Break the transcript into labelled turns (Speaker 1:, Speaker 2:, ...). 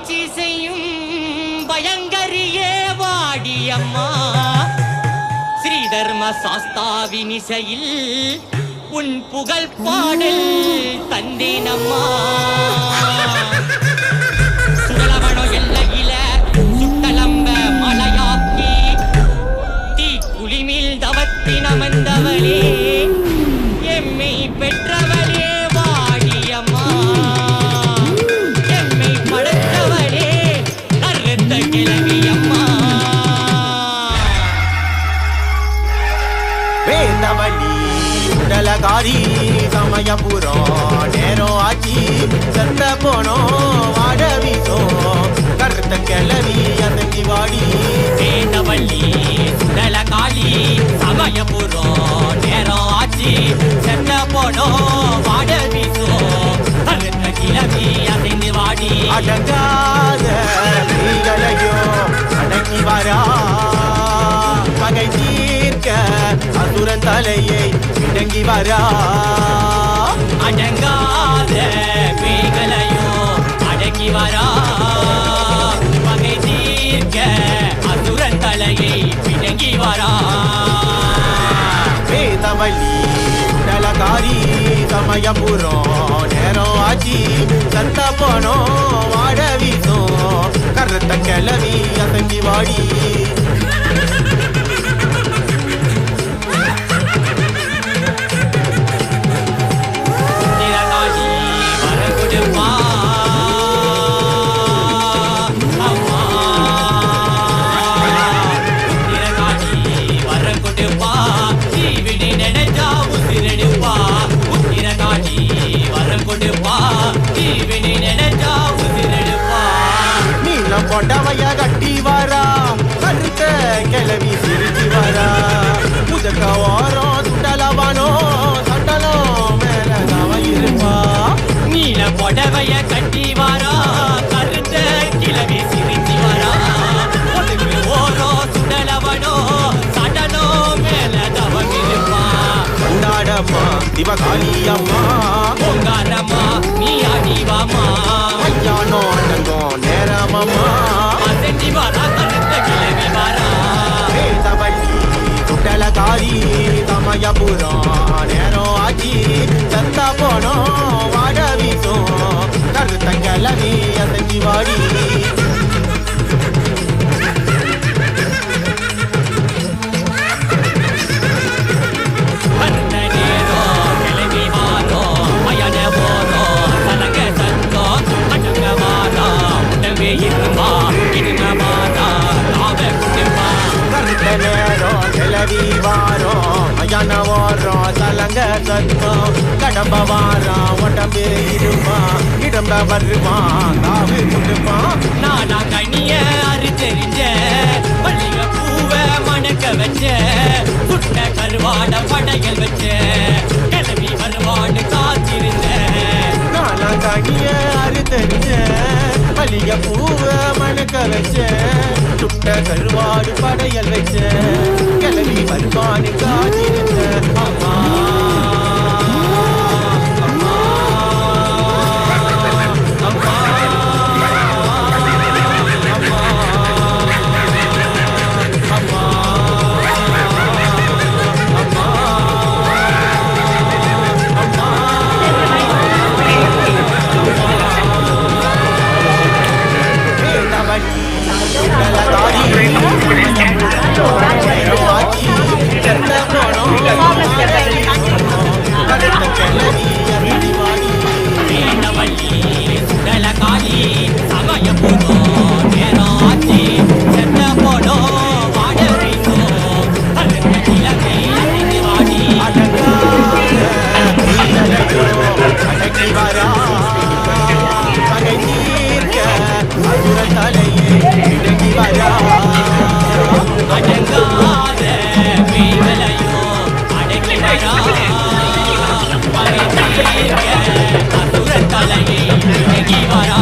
Speaker 1: ஆட்சி செய்யும் பயங்கரியே வாடியம்மா ஸ்ரீதர்ம சாஸ்தாவின் இசையில் உன் புகழ் பாடல் தந்தேனம்மா சுடலவனோ எல்லையில சுட்டலம்ப மலையாக்கி தீ குளிமில் தவத்தினமந்தவளே எம்மை பெற்றவளே வாடியம்மா எம்மை படைத்தவளே கருத்த கிழவியம்மா
Speaker 2: வேந்தவள்ளி உடலகாரி சமயபுரம் நேரம் ஆச்சி சத்த போனோம் வாட வீசோம் கருத்த கிளவி அசங்கி வாடி
Speaker 1: வேந்தவள்ளி உடலகாரி சமயபுரம் நேரம் ஆச்சி சத்த போனோம் வாட வீசோம் கருத்த கிளவி அசங்கி வாடி
Speaker 2: அடங்காத நீங்களையோ அடங்கி வரா பகை தீர்க்க அசுரன் தலையை இடங்கி வரா
Speaker 1: அடங்காத பேய்களையோ அடங்கி வரா பகை தீர்க்க அசுரன் தலையை பிடங்கி வரா
Speaker 2: வேதவள்ளி உடலகாரி சமயபுரம் நேரம் ஆச்சி சத்த போனோம் வாட வீசோம் கருத்த கிளவி அசங்கி வாடி கொண்டவைய கட்டி வரா கருத்த கிளவி சிரிச்சி வரா புதக்க ஓரம் சுட்டலவானோ சட்டலோ மேல அவன் இருப்பா
Speaker 1: நீல கொடவைய கட்டி வரா கருத்த கிளவி சிரிச்சி வரா புதக்க ஓரம் சுட்டலவானோ சட்டலோ மேல அவன் இருப்பா
Speaker 2: கொண்டாடம்மா சிவகாளி அம்மா
Speaker 1: பொங்காரம்மா நீ அடிவாமா
Speaker 2: ஐயானோ அண்ணங்கோ நேரமம்மா
Speaker 1: அசஞ்சி வரா கருத்த கிளவி வரா
Speaker 2: வேதவள்ளி சுட்டலகாரி சமயபுரம் நேரம் ஆச்சி சத்த போனோம் வாட வீசோம் கருத்த கிளவி அசஞ்சி வாடி கடம்ப வாரம் உடம்பே இருப்பா இடம்ப வருவான் காவு கொடுப்பான்
Speaker 1: நானா கனிய அறு தெரிஞ்ச மல்லிகை பூவை மணக்க வச்ச சுட்ட கருவாட படையல் வச்ச கிளம்பி வருவாடு காத்திருந்த
Speaker 2: நானா கனிய அறு தெரிஞ்ச மல்லிகை பூவை மணக்க வச்ச சுட்ட கருவாடு படையல் வச்ச கிளம்பி வருவாடு காத்திருந்த அம்மா
Speaker 1: வரா